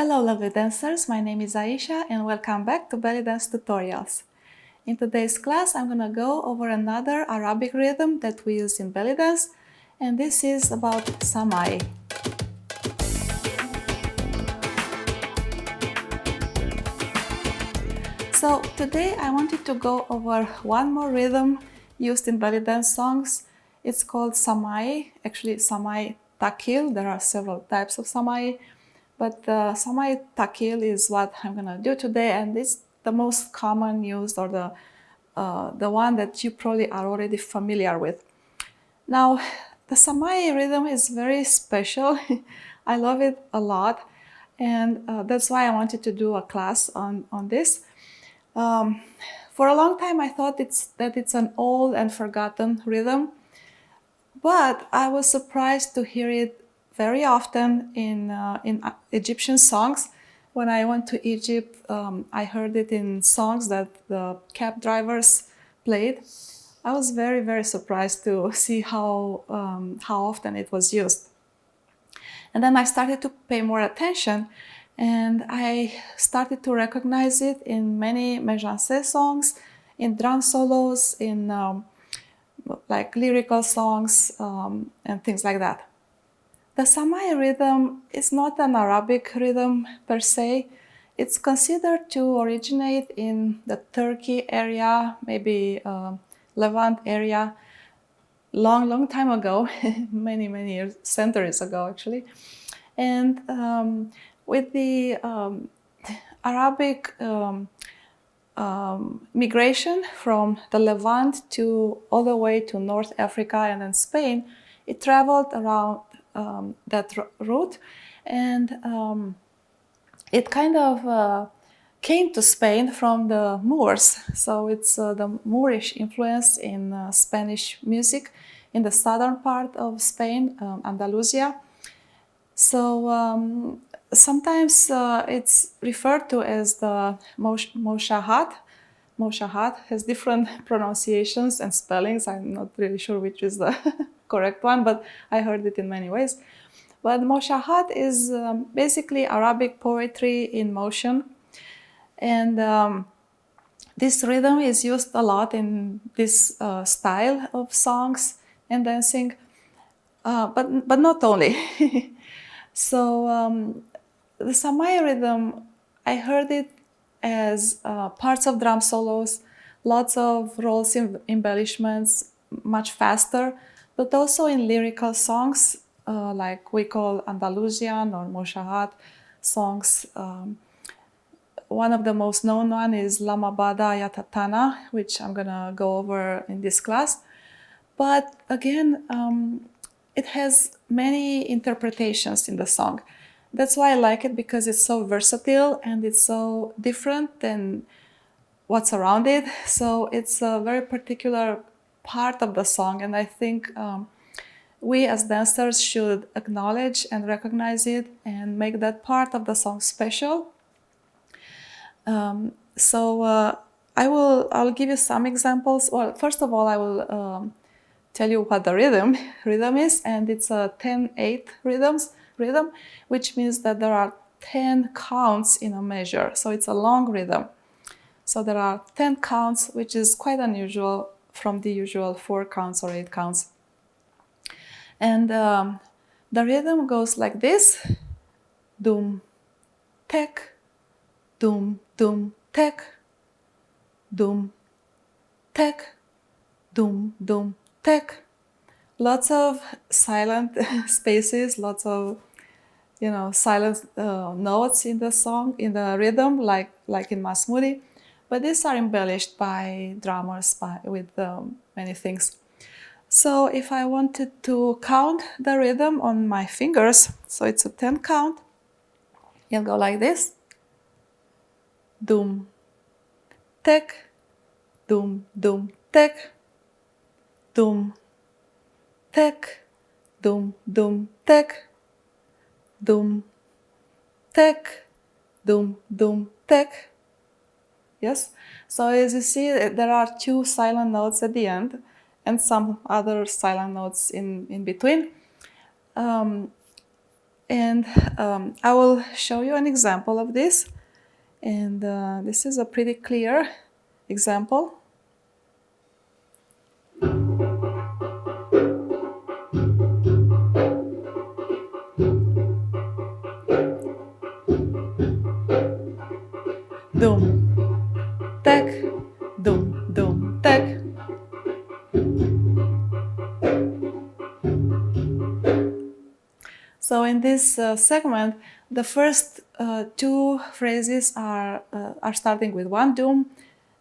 Hello lovely dancers, my name is Aisha and welcome back to Belly Dance Tutorials. In today's class I'm gonna go over another Arabic rhythm that we use in belly dance, and this is about Sama'i. So today I wanted to go over one more rhythm used in belly dance songs. It's called Sama'i, actually Sama'i taquil. There are several types of Sama'i. But the samai'i taquil is what I'm gonna do today, and it's the most common used, or the one that you probably are already familiar with. Now, the Sama'i rhythm is very special. I love it a lot, and that's why I wanted to do a class on this. For a long time, I thought that it's an old and forgotten rhythm, but I was surprised to hear it very often in Egyptian songs. When I went to Egypt, I heard it in songs that the cab drivers played. I was very, very surprised to see how often it was used. And then I started to pay more attention, and I started to recognize it in many méjancé songs, in drum solos, in like lyrical songs and things like that. The Sama'i rhythm is not an Arabic rhythm per se. It's considered to originate in the Turkey area, maybe Levant area, long time ago, many years, centuries ago actually. And with the Arabic migration from the Levant to all the way to North Africa and then Spain, it traveled around that route, and it kind of came to Spain from the Moors. So it's the Moorish influence in Spanish music in the southern part of Spain, Andalusia. So sometimes it's referred to as the Moshahat. Moshahat has different pronunciations and spellings. I'm not really sure which is the correct one, but I heard it in many ways. But Moshahat is basically Arabic poetry in motion. And this rhythm is used a lot in this style of songs and dancing, but not only. So the Sama'i rhythm, I heard it as parts of drum solos, lots of rolls embellishments, much faster, but also in lyrical songs like we call Andalusian or Moshahat songs. One of the most known one is Lama Bada Yatatana, which I'm gonna go over in this class. But again, it has many interpretations in the song. That's why I like it, because it's so versatile and it's so different than what's around it. So it's a very particular part of the song, and I think we as dancers should acknowledge and recognize it and make that part of the song special. I'll give you some examples. Well, first of all, I will tell you what the rhythm is, and it's a 10-8 rhythm, which means that there are 10 counts in a measure. So it's a long rhythm. So there are 10 counts, which is quite unusual from the usual 4 counts or 8 counts. And the rhythm goes like this: dum-tek, dum-tek, dum-tek, dum-tek. Lots of silent spaces, lots of silent notes in the song, in the rhythm, like in Masmudi, but these are embellished by drummers with many things. So if I wanted to count the rhythm on my fingers, so it's a 10 count, you'll go like this: dum tek, dum tek, dum tek, dum tek, dum tek, dum tek. Yes. So as you see, there are 2 silent notes at the end, and some other silent notes in between. And I will show you an example of this. And this is a pretty clear example. Dum-tek, dum-tek. So in this segment, the first two phrases are starting with one dum,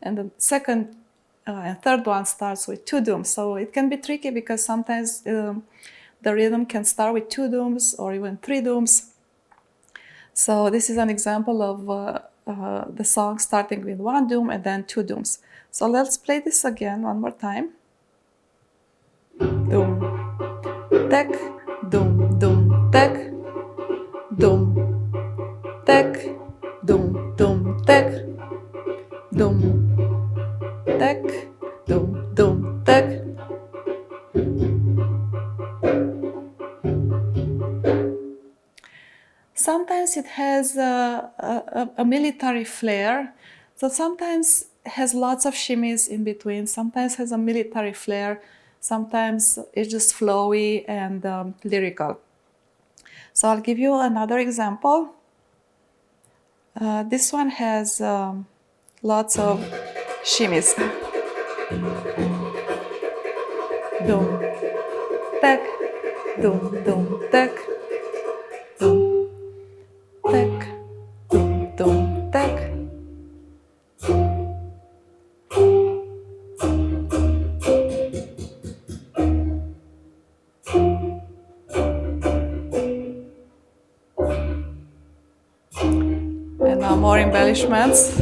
and the second and third one starts with two dums. So it can be tricky because sometimes the rhythm can start with two dums or even three dums. So this is an example of the song starting with one dum and then two dums. So let's play this again one more time. Dum, tek, dum, dum, tek, dum, tek, dum, dum, tek, dum, tek, dum, dum, tek. Sometimes it has a military flair, so sometimes has lots of shimmies in between, sometimes has a military flair, sometimes it's just flowy and lyrical. So I'll give you another example. This one has lots of shimmies. Dum, tek, dum, dum, tek, dum, tek, dum, dum, tek. And now more embellishments.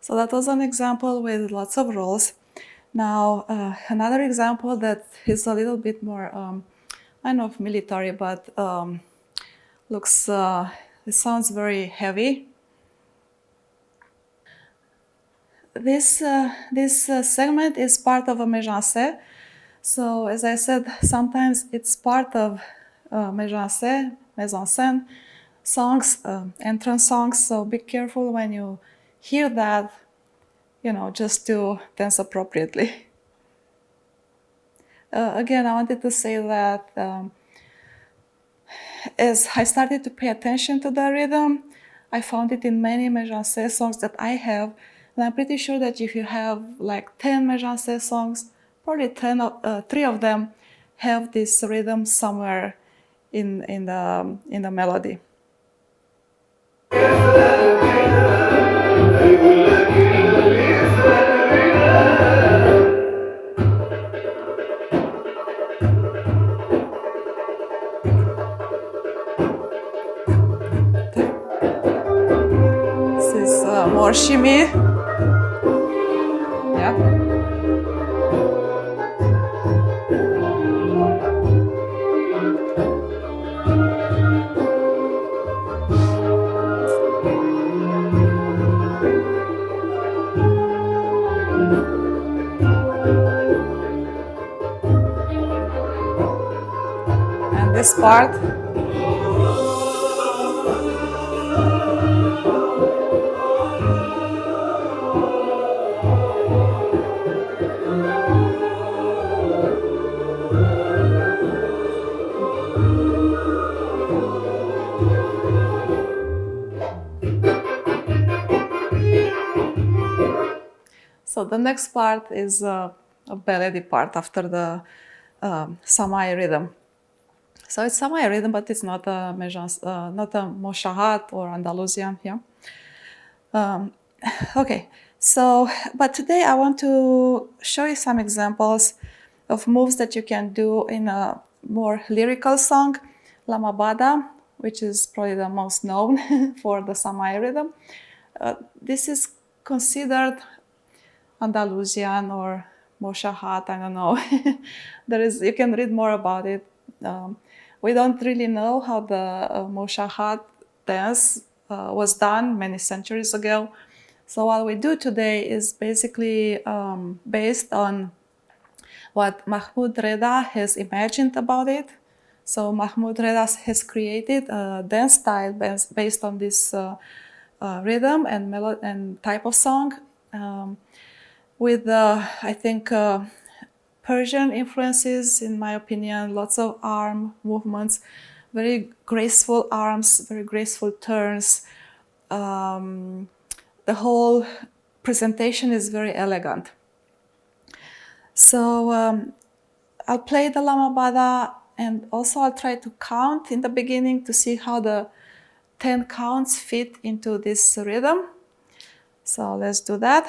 So that was an example with lots of rolls. Now, another example that is a little bit more, I don't know if military, but looks, it sounds very heavy. This segment is part of a mise-en-scène. So, as I said, sometimes it's part of mise-en-scène songs, entrance songs. So be careful when you hear that, you know, just to dance appropriately. Again, I wanted to say that as I started to pay attention to the rhythm, I found it in many mise-en-scène songs that I have. And I'm pretty sure that if you have like 10 mise-en-scène songs, probably 3 of them have this rhythm somewhere in the melody. This is more shimmy. Yeah. And this part. So the next part is a ballady part after the Samaii rhythm. So it's Samaii rhythm, but it's not a Moshahat or Andalusian. Yeah. Okay. So, but today I want to show you some examples of moves that you can do in a more lyrical song, Lamabada, which is probably the most known for the Samaii rhythm. This is considered Andalusian or Moshahat, I don't know. You can read more about it. We don't really know how the Moshahat dance was done many centuries ago. So what we do today is basically based on what Mahmoud Reda has imagined about it. So Mahmoud Reda has created a dance style based on this rhythm and melody and type of song, with I think Persian influences, in my opinion. Lots of arm movements, very graceful arms, very graceful turns. The whole presentation is very elegant. So I'll play the Lamabada, and also I'll try to count in the beginning to see how the 10 counts fit into this rhythm. So let's do that.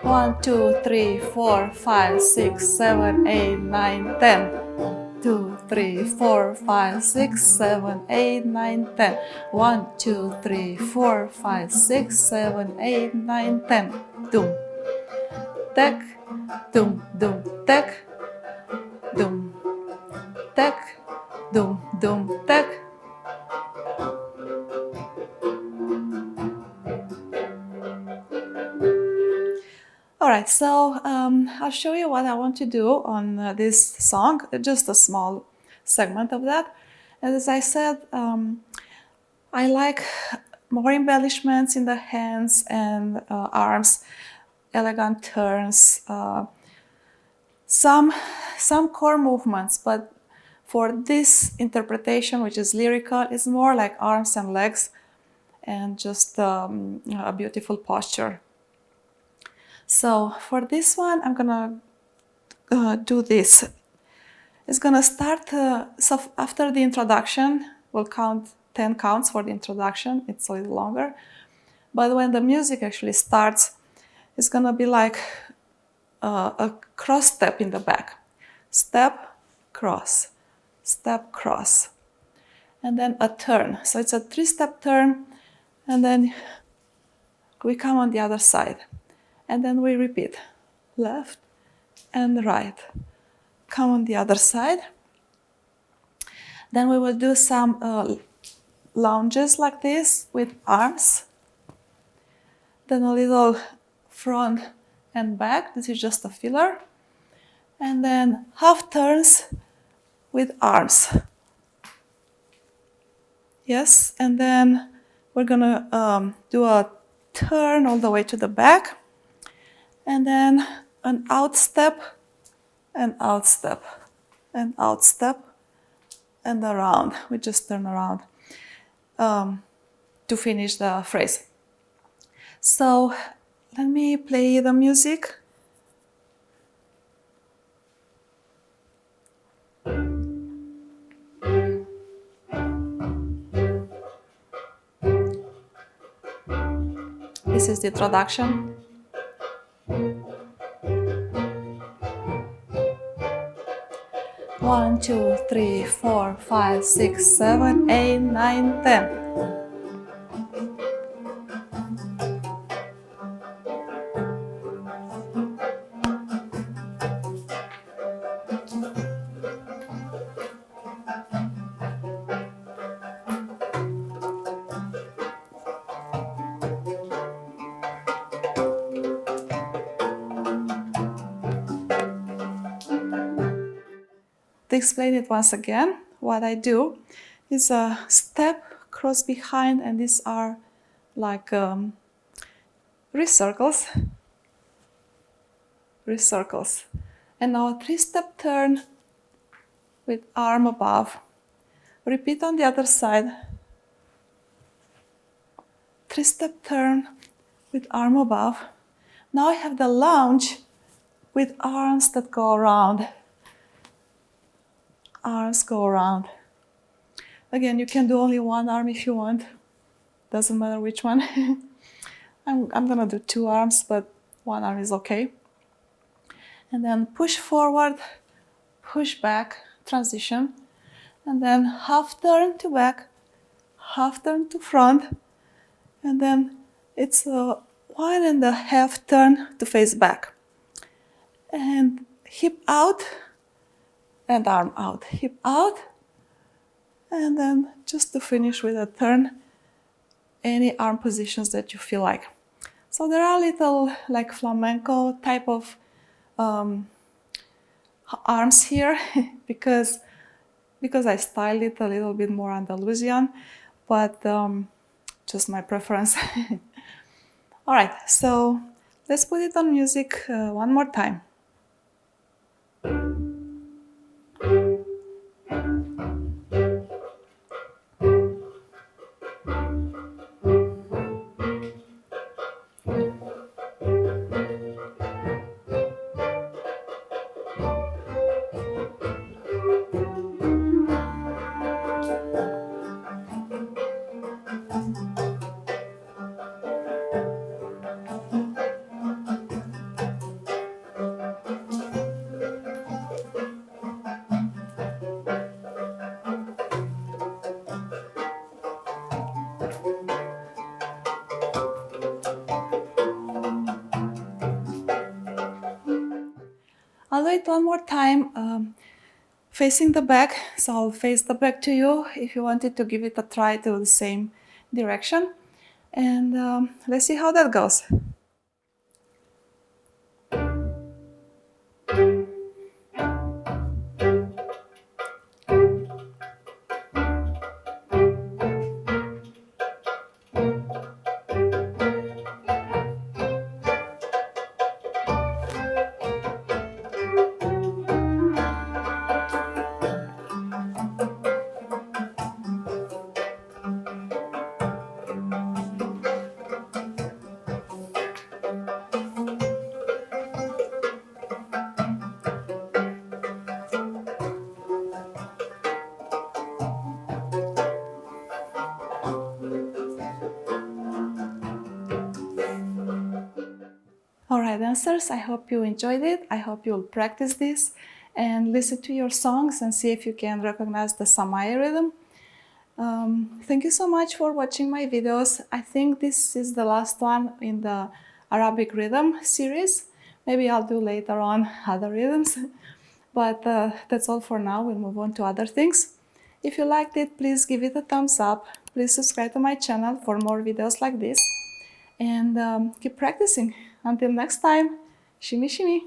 One, two, three, four, five, six, 7, 8, 9, 10. 2, 3, 4, 5, 6, 7, 8, 9, 10. 1, 2, 3, 4, 5, 6, 7, 8, 9, 10. Dum, tek, dum, dum, tek, dum, tek, dum, dum, tek. All right, so I'll show you what I want to do on this song, just a small segment of that. And as I said, I like more embellishments in the hands and arms, elegant turns, some core movements, but for this interpretation, which is lyrical, it's more like arms and legs and just a beautiful posture. So for this one, I'm gonna do this. It's gonna start, so after the introduction, we'll count 10 counts for the introduction. It's a little longer. But when the music actually starts, it's gonna be like a cross step in the back. Step, cross, step, cross. And then a turn. So it's a 3-step turn, and then we come on the other side. And then we repeat, left and right. Come on the other side. Then we will do some lunges like this with arms. Then a little front and back. This is just a filler. And then half turns with arms. Yes, and then we're gonna do a turn all the way to the back. And then an out step, and out step, and out step, and around. We just turn around to finish the phrase. So let me play the music. This is the introduction. One, two, three, four, five, six, 7, 8, 9, 10. To explain it once again, what I do is a step, cross behind, and these are like wrist circles. Wrist circles. And now a 3-step turn with arm above. Repeat on the other side. 3-step turn with arm above. Now I have the lunge with arms that go around. Arms go around. Again, you can do only one arm if you want. Doesn't matter which one. I'm gonna do 2 arms, but 1 arm is okay. and then push forward, push back, transition, and then half turn to back, half turn to front, and then it's a 1.5 turn to face back. And hip out and arm out, hip out, and then just to finish with a turn, any arm positions that you feel like. So there are little like flamenco type of arms here because I styled it a little bit more Andalusian, but just my preference. All right, so let's put it on music one more time. I'll do it one more time, facing the back. So I'll face the back to you if you wanted to give it a try to the same direction. And let's see how that goes. Alright dancers, I hope you enjoyed it. I hope you'll practice this and listen to your songs and see if you can recognize the Samaii rhythm. Thank you so much for watching my videos. I think this is the last one in the Arabic rhythm series. Maybe I'll do later on other rhythms. But that's all for now. We'll move on to other things. If you liked it, please give it a thumbs up. Please subscribe to my channel for more videos like this. And keep practicing. Until next time, shimmy shimmy.